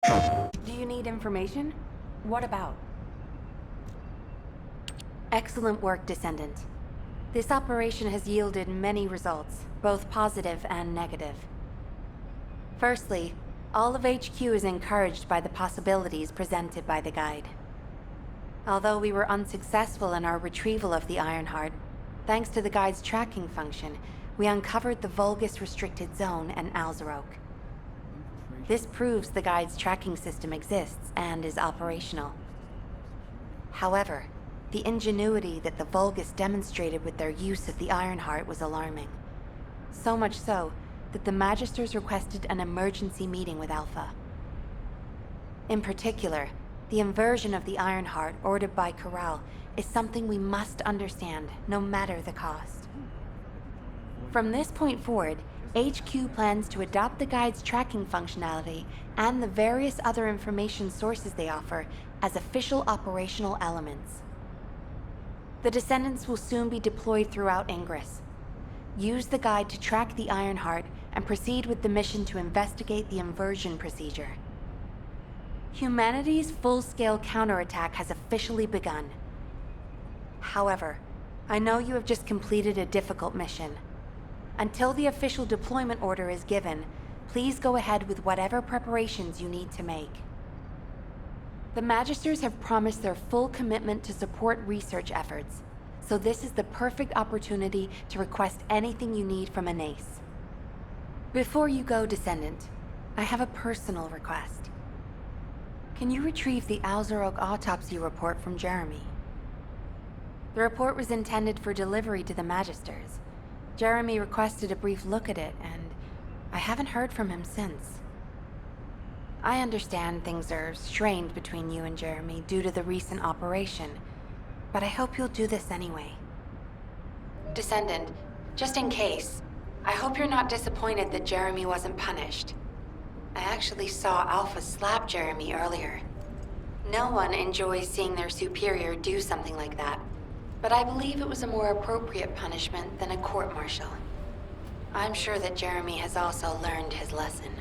Do you need information? What about? Excellent work, Descendant. This operation has yielded many results, both positive and negative. Firstly, all of HQ is encouraged by the possibilities presented by the guide. Although we were unsuccessful in our retrieval of the Ironheart, thanks to the guide's tracking function, we uncovered the Vulgus restricted zone and Alzarok. This proves the guide's tracking system exists and is operational. However, the ingenuity that the Vulgus demonstrated with their use of the Ironheart was alarming. So much so that the Magisters requested an emergency meeting with Alpha. In particular, the inversion of the Ironheart ordered by Corral is something we must understand, no matter the cost. From this point forward, HQ plans to adopt the guide's tracking functionality and the various other information sources they offer as official operational elements. The Descendants will soon be deployed throughout Ingress. Use the guide to track the Ironheart and proceed with the mission to investigate the inversion procedure. Humanity's full-scale counterattack has officially begun. However, I know you have just completed a difficult mission. Until the official deployment order is given, please go ahead with whatever preparations you need to make. The Magisters have promised their full commitment to support research efforts, so this is the perfect opportunity to request anything you need from an ace. Before you go, Descendant, I have a personal request. Can you retrieve the Alzarok autopsy report from Jeremy? The report was intended for delivery to the Magisters. Jeremy requested a brief look at it, and I haven't heard from him since. I understand things are strained between you and Jeremy due to the recent operation, but I hope you'll do this anyway. Descendant, just in case, I hope you're not disappointed that Jeremy wasn't punished. I actually saw Alpha slap Jeremy earlier. No one enjoys seeing their superior do something like that, but I believe it was a more appropriate punishment than a court-martial. I'm sure that Jeremy has also learned his lesson.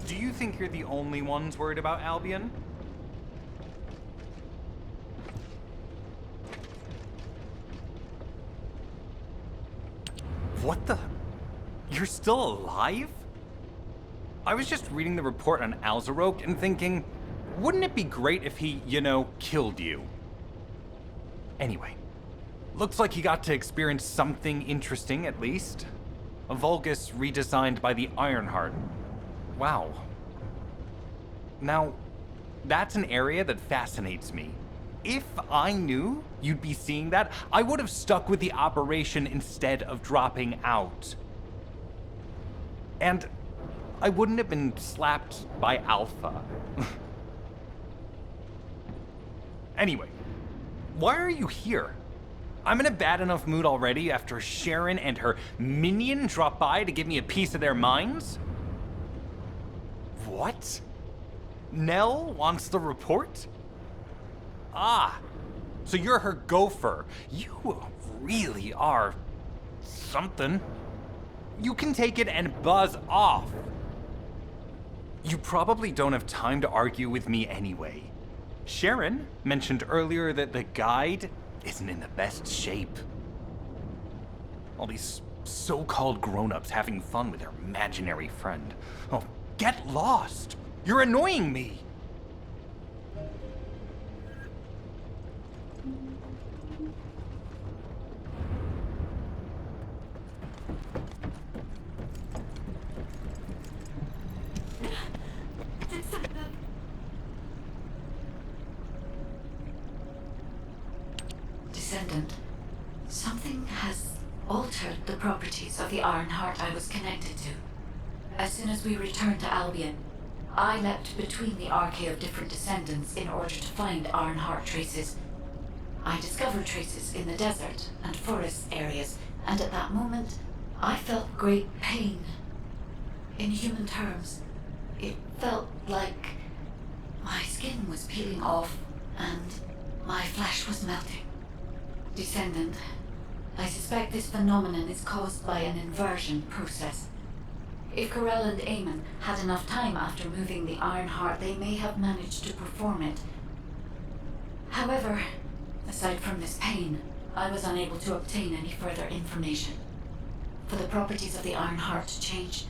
Do you think you're the only ones worried about Albion? What the? You're still alive? I was just reading the report on Alzarok and thinking, wouldn't it be great if he, killed you? Anyway, looks like he got to experience something interesting at least. A Vulgus redesigned by the Ironheart. Wow. Now, that's an area that fascinates me. If I knew you'd be seeing that, I would have stuck with the operation instead of dropping out. And I wouldn't have been slapped by Alpha. Anyway, why are you here? I'm in a bad enough mood already after Sharon and her minion drop by to give me a piece of their minds? What? Nell wants the report? Ah, so you're her gopher. You really are something. You can take it and buzz off. You probably don't have time to argue with me anyway. Sharon mentioned earlier that the guide isn't in the best shape. All these so-called grown-ups having fun with their imaginary friend. Oh, get lost! You're annoying me! Descendant, something has altered the properties of the Ironheart I was connected to. As soon as we returned to Albion, I leapt between the arcade of different Descendants in order to find Ironheart traces. I discovered traces in the desert and forest areas, and at that moment, I felt great pain. In human terms, it felt like my skin was peeling off and my flesh was melting. Descendant, I suspect this phenomenon is caused by an inversion process. If Corell and Eamon had enough time after moving the Ironheart, they may have managed to perform it. However, aside from this pain, I was unable to obtain any further information. For the properties of the Ironheart to change,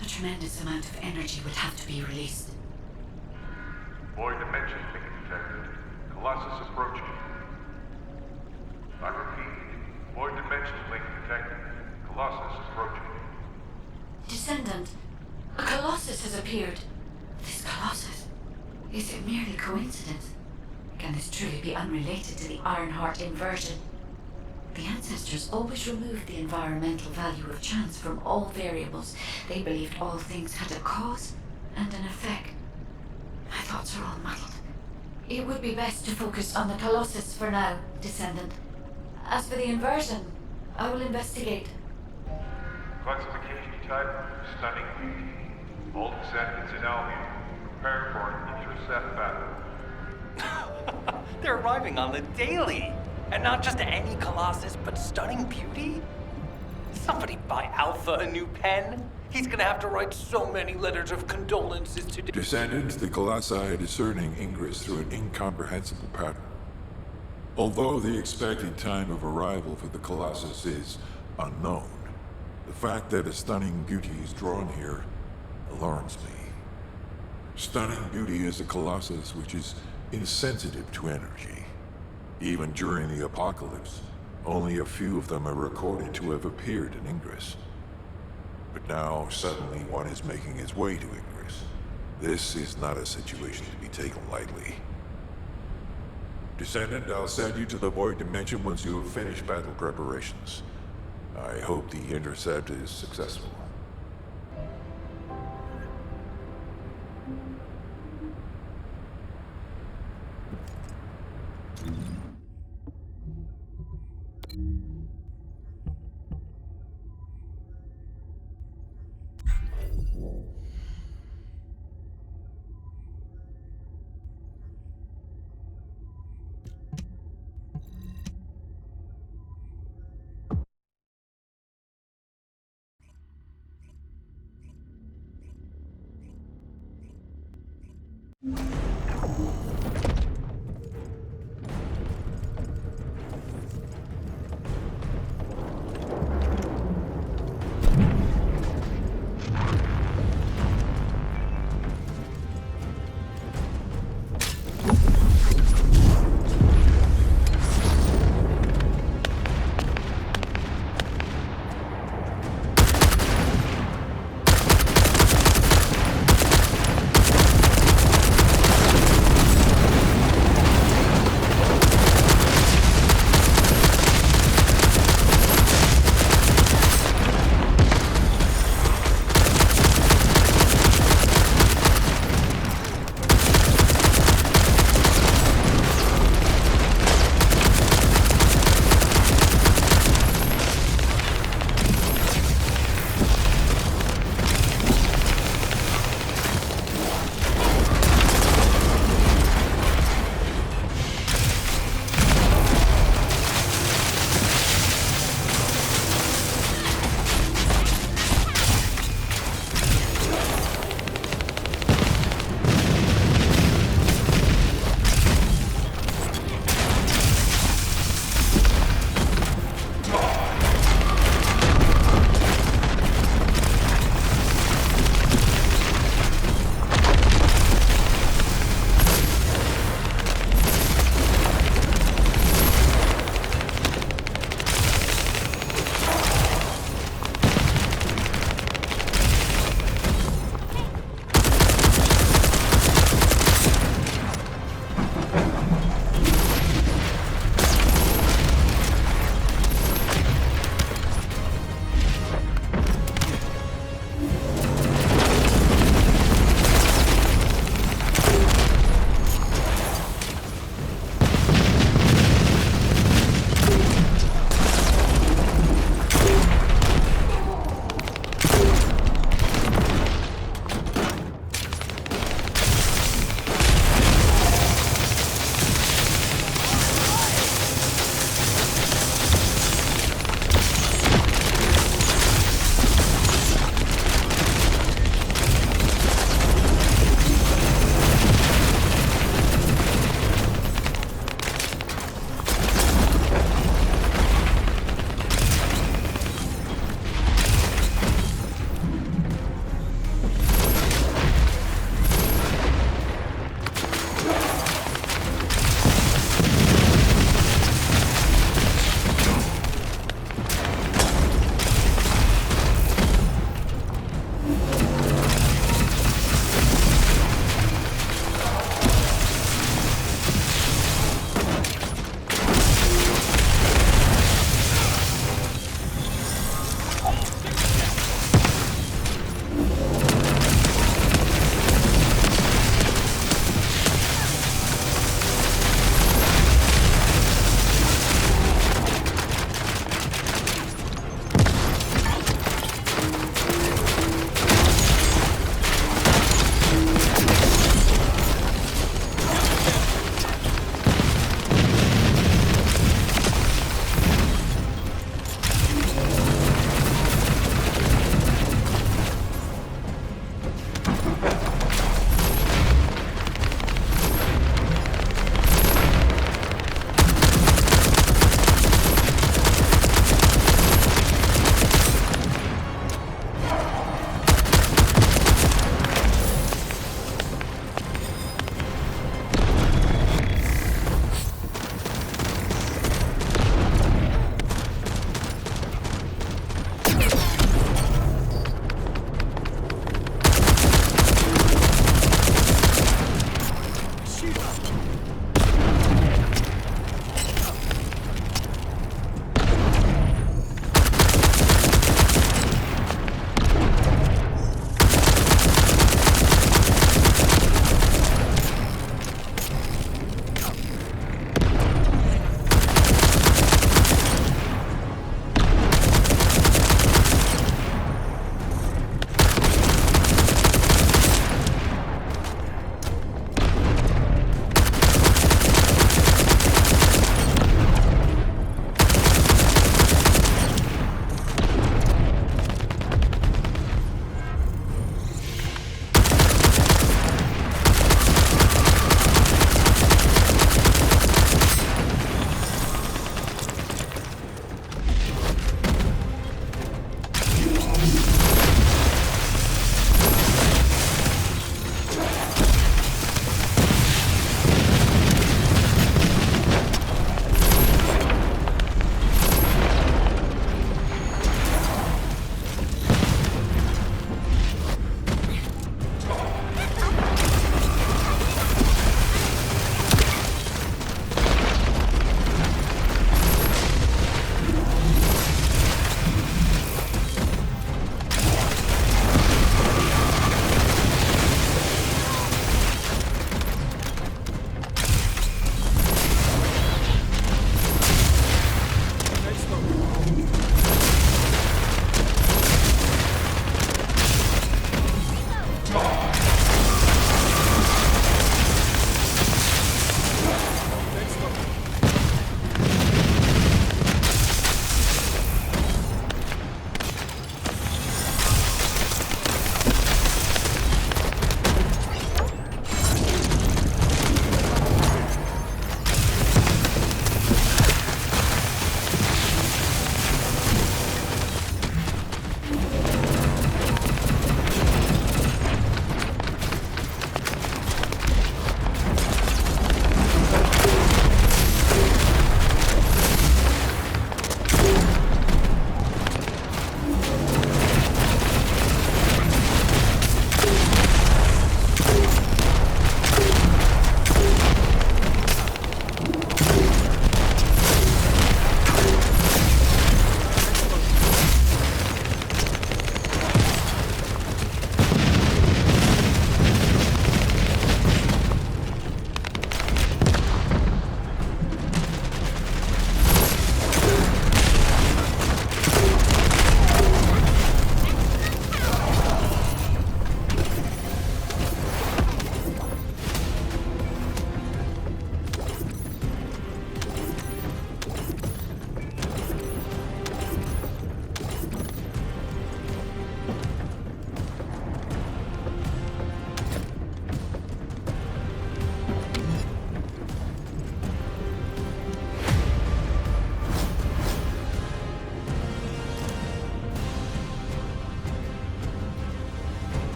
a tremendous amount of energy would have to be released. Void dimension link detected. Colossus approaching. I repeat, void dimension link detected. Colossus approaching. Descendant, a Colossus has appeared. This Colossus, is it merely coincidence? Can this truly be unrelated to the Ironheart inversion? The ancestors always removed the environmental value of chance from all variables. They believed all things had a cause and an effect. My thoughts are all muddled. It would be best to focus on the Colossus for now, Descendant. As for the inversion, I will investigate. Classification type, stunning beauty. All descendants in Albion. Prepare for an intercept battle. They're arriving on the daily. And not just any Colossus, but stunning beauty? Somebody buy Alpha a new pen? He's gonna have to write so many letters of condolences to... Descendant, the Colossi are discerning ingress through an incomprehensible pattern. Although the expected time of arrival for the Colossus is unknown, the fact that a stunning beauty is drawn here alarms me. Stunning beauty is a Colossus which is insensitive to energy. Even during the apocalypse, only a few of them are recorded to have appeared in Ingress. But now, suddenly, one is making its way to Ingress. This is not a situation to be taken lightly. Descendant, I'll send you to the Void Dimension once you have finished battle preparations. I hope the intercept is successful.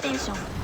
テーション